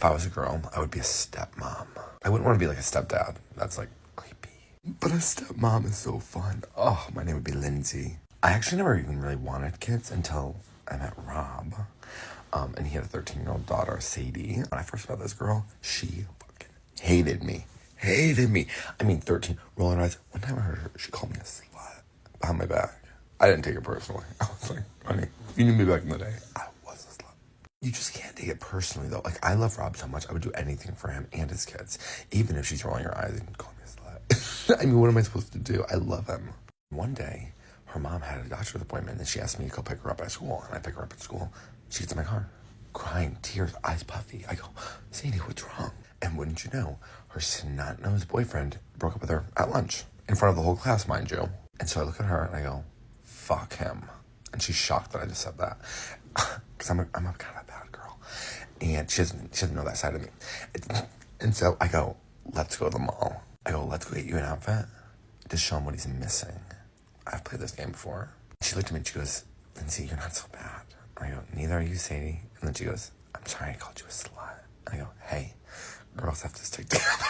If I was a girl, I would be a stepmom. I wouldn't want to be like a stepdad. That's like creepy. But a stepmom is so fun. Oh, my name would be Lindsay. I actually never even really wanted kids until I met Rob. And he had a 13-year-old daughter, Sadie. When I first met this girl, she fucking hated me. Hated me. I mean, 13, rolling eyes. One time I heard her, she called me a slut behind my back. I didn't take it personally. I was like, honey, if you knew me back in the day, I was a slut. You just can't take it personally, though. Like, I love Rob so much, I would do anything for him and his kids. Even if she's rolling her eyes and calling me a slut. I mean, what am I supposed to do? I love him. One day, her mom had a doctor's appointment, and she asked me to go pick her up at school. And I pick her up at school. She gets in my car, crying, tears, eyes puffy. I go, Sadie, what's wrong? And wouldn't you know, her snot-nosed boyfriend broke up with her at lunch. In front of the whole class, mind you. And so I look at her, and I go, fuck him. And she's shocked that I just said that. Because I'm a kind of a bad girl. And she doesn't know that side of me. And so I go, let's go to the mall. I go, let's go get you an outfit to show him what he's missing. I've played this game before. She looked at me and she goes, Lindsay, you're not so bad. I go, neither are you, Sadie. And then she goes, I'm sorry I called you a slut. And I go, hey, girls have to stick together.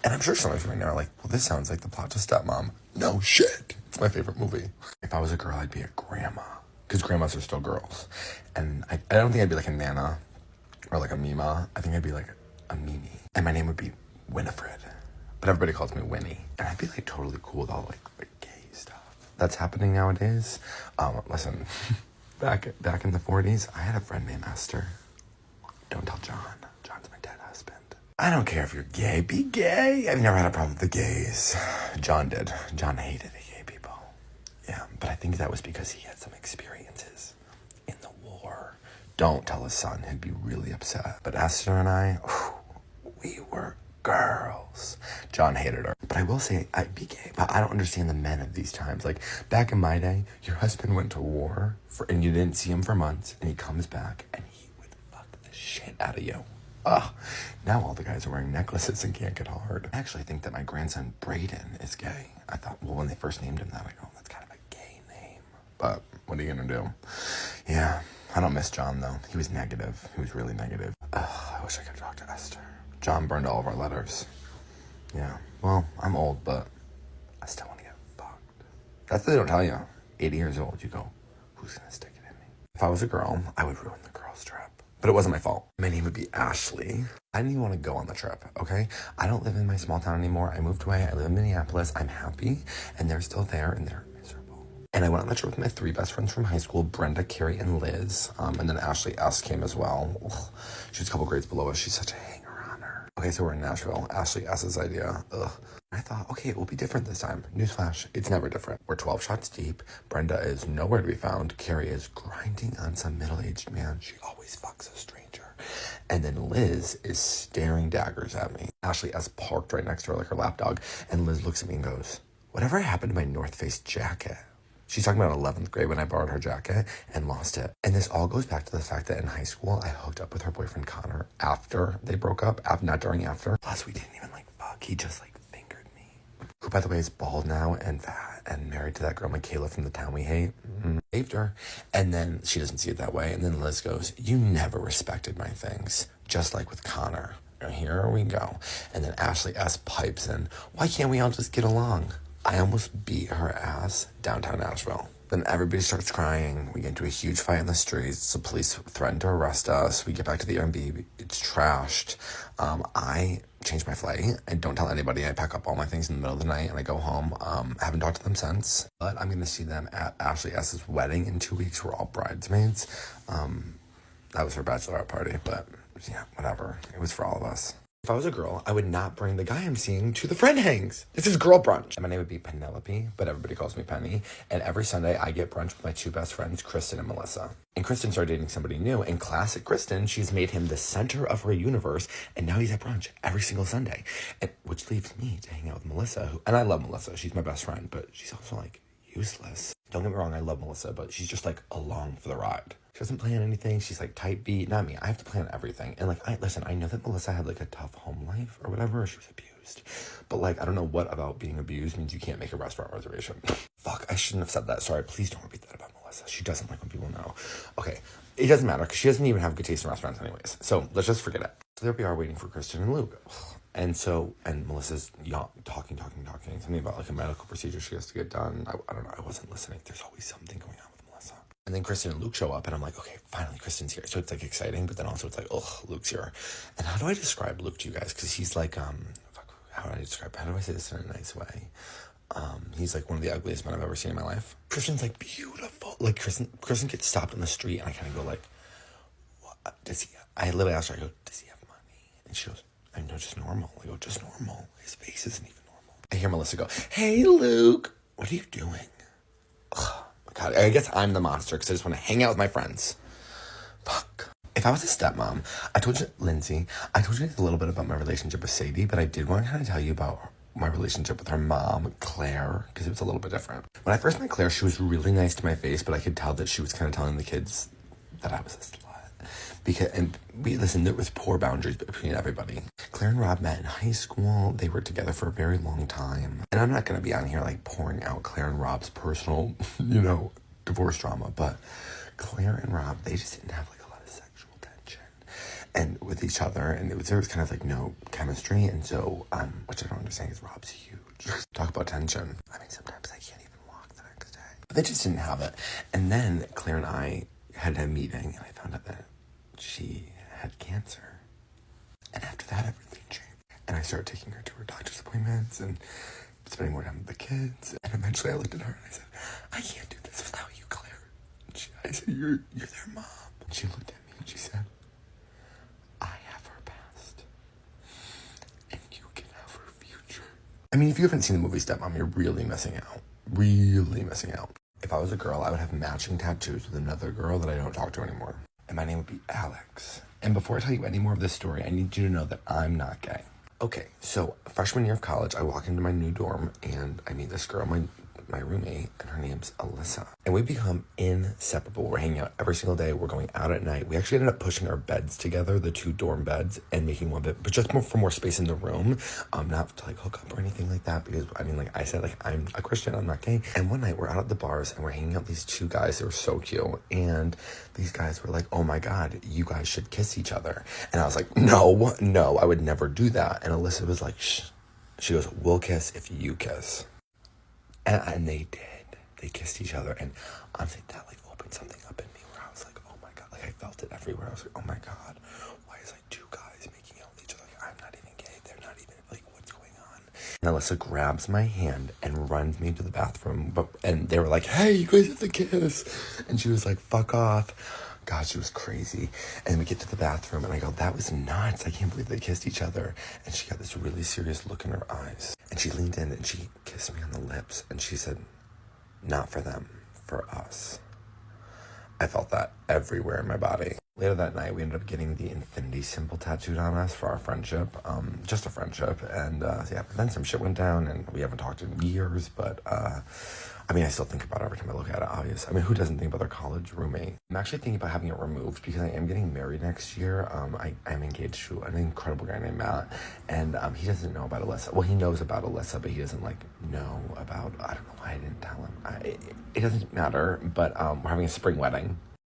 And I'm sure some of you right now are like, well, this sounds like the plot to Stepmom. No shit. It's my favorite movie. If I was a girl, I'd be a grandma. Because grandmas are still girls. And I don't think I'd be like a Nana or like a Mima. I think I'd be like a Mimi. And my name would be Winifred. But everybody calls me Winnie. And I'd be like totally cool with all like the gay stuff that's happening nowadays. Listen, back in the 40s, I had a friend named Esther. Don't tell John. John's my dead husband. I don't care if you're gay. Be gay. I've never had a problem with the gays. John did. John hated the gay people. Yeah, but I think that was because he had some experiences in the war. Don't tell his son. He'd be really upset. But Esther and I, we were girls. John hated her. But I will say, I'd be gay, but I don't understand the men of these times. Like, back in my day, your husband went to war, and you didn't see him for months, and he comes back, and he would fuck the shit out of you. Ugh. Now all the guys are wearing necklaces and can't get hard. I actually think that my grandson, Brayden, is gay. I thought, well, when they first named him that, I go, that's kind of a gay name. But what are you gonna do? Yeah, I don't miss John, though. He was negative. He was really negative. Ugh, I wish I could talk to Esther. John burned all of our letters. Yeah, well, I'm old, but I still want to get fucked. That's what they don't tell you. 80 years old, you go, who's gonna stick it in me? If I was a girl, I would ruin the girls' trip. But it wasn't my fault. My name would be Ashley. I didn't even want to go on the trip, okay? I don't live in my small town anymore. I moved away. I live in Minneapolis. I'm happy. And they're still there, and they're miserable. And I went on the trip with my 3 best friends from high school, Brenda, Carrie, and Liz. And then Ashley S. came as well. Ugh. She was a couple grades below us. She's such a hanger-oner. Okay, so we're in Nashville. Ashley S.'s idea. Ugh. I thought, okay, it will be different this time. Newsflash, it's never different. We're 12 shots deep. Brenda is nowhere to be found. Carrie is grinding on some middle-aged man. She always fucks a stranger. And then Liz is staring daggers at me. Ashley S. parked right next to her like her lapdog. And Liz looks at me and goes, whatever happened to my North Face jacket? She's talking about 11th grade when I borrowed her jacket and lost it. And this all goes back to the fact that in high school, I hooked up with her boyfriend Connor after they broke up. Not during, after. Plus, we didn't even like fuck. He just like who, by the way, is bald now and fat and married to that girl, Michaela, from the town we hate. Saved her. And then she doesn't see it that way. And then Liz goes, you never respected my things, just like with Connor. And here we go. And then Ashley S. pipes in, why can't we all just get along? I almost beat her ass downtown Nashville. Then everybody starts crying. We get into a huge fight in the streets. The police threaten to arrest us. We get back to the Airbnb. It's trashed. I change my flight and don't tell anybody. I pack up all my things in the middle of the night and I go home. I haven't talked to them since. But I'm going to see them at Ashley S.'s wedding in 2 weeks. We're all bridesmaids. That was her bachelorette party. But yeah, whatever. It was for all of us. If I was a girl, I would not bring the guy I'm seeing to the friend hangs. This is girl brunch. My name would be Penelope, but everybody calls me Penny. And every Sunday, I get brunch with my 2 best friends, Kristen and Melissa. And Kristen started dating somebody new. And classic Kristen, she's made him the center of her universe. And now he's at brunch every single Sunday. Which leaves me to hang out with Melissa. And I love Melissa. She's my best friend. But she's also, like, useless. Don't get me wrong, I love Melissa. But she's just, like, along for the ride. She doesn't plan anything. She's like type B. Not me. I have to plan everything. And like, I know that Melissa had like a tough home life or whatever. Or she was abused. But like, I don't know what about being abused means you can't make a restaurant reservation. Fuck, I shouldn't have said that. Sorry, please don't repeat that about Melissa. Melissa. She doesn't like when people know. Okay, it doesn't matter because she doesn't even have good taste in restaurants anyways. So let's just forget it. So there we are waiting for Kristen and Luke. And Melissa's talking, something about like a medical procedure she has to get done. I don't know, I wasn't listening. There's always something going on with Melissa. And then Kristen and Luke show up and I'm like, okay, finally Kristen's here. So it's like exciting, but then also it's like, ugh, Luke's here. And how do I describe Luke to you guys? Because he's like, how do I say this in a nice way? He's like one of the ugliest men I've ever seen in my life. Kristen's like beautiful. Like Kristen gets stopped on the street and I kind of go like, what does he, I literally asked her, I go, does he have money? And she goes, I know, just normal. I go, just normal. His face isn't even normal. I hear Melissa go, hey, Luke, what are you doing? Oh, my God. I guess I'm the monster because I just want to hang out with my friends. Fuck. If I was a stepmom, I told you a little bit about my relationship with Sadie, but I did want to kind of tell you about my relationship with her mom, Claire, because it was a little bit different. When I first met Claire, she was really nice to my face, but I could tell that she was kind of telling the kids that I was a slut. There was poor boundaries between everybody. Claire and Rob met in high school. They were together for a very long time. And I'm not going to be on here like pouring out Claire and Rob's personal, divorce drama, but Claire and Rob, they just didn't have like a lot of sexual tension and with each other. And there was kind of like no chemistry. And so, which I don't understand because Rob's huge. Talk about tension. I mean, sometimes I can't even walk the next day. But they just didn't have it. And then Claire and I had a meeting and I found out that she had cancer. And after that, everything changed. And I started taking her to her doctor's appointments and spending more time with the kids. And eventually I looked at her and I said, I can't do this without you, Claire. I said, you're their mom. And she looked at me and she said, I have her past. And you can have her future. I mean, if you haven't seen the movie Stepmom, you're really missing out. Really missing out. If I was a girl, I would have matching tattoos with another girl that I don't talk to anymore. And my name would be Alex. And before I tell you any more of this story, I need you to know that I'm not gay. Okay, so freshman year of college, I walk into my new dorm and I meet this girl, my roommate, and her name's Alyssa. And we become inseparable. We're hanging out every single day. We're going out at night. We actually ended up pushing our beds together, the two dorm beds, and making one bed, but just for more space in the room, not to like hook up or anything like that. Because I mean, like I said, like I'm a Christian, I'm not gay. And one night we're out at the bars and we're hanging out with these two guys. They were so cute. And these guys were like, oh my God, you guys should kiss each other. And I was like, no, I would never do that. And Alyssa was like, shh. She goes, we'll kiss if you kiss. And they did. They kissed each other. And honestly, that like opened something up in me where I was like, oh my God. Like I felt it everywhere. I was like, oh my God. Why is like two guys making out with each other? Like, I'm not even gay. They're not even like, what's going on? And Alyssa grabs my hand and runs me to the bathroom. And they were like, hey, you guys have to kiss. And she was like, fuck off. God, she was crazy. And we get to the bathroom and I go, that was nuts. I can't believe they kissed each other. And she got this really serious look in her eyes. And she leaned in and she kissed me on the lips. And she said, not for them, for us. I felt that everywhere in my body. Later that night, we ended up getting the infinity symbol tattooed on us for our friendship. Just a friendship. And yeah, but then some shit went down and we haven't talked in years. But I mean, I still think about it every time I look at it, obviously. I mean, who doesn't think about their college roommate? I'm actually thinking about having it removed because I am getting married next year. I'm engaged to an incredible guy named Matt, and he doesn't know about Alyssa. Well, he knows about Alyssa, but he doesn't, like, know about, I don't know why I didn't tell him. It doesn't matter, but we're having a spring wedding.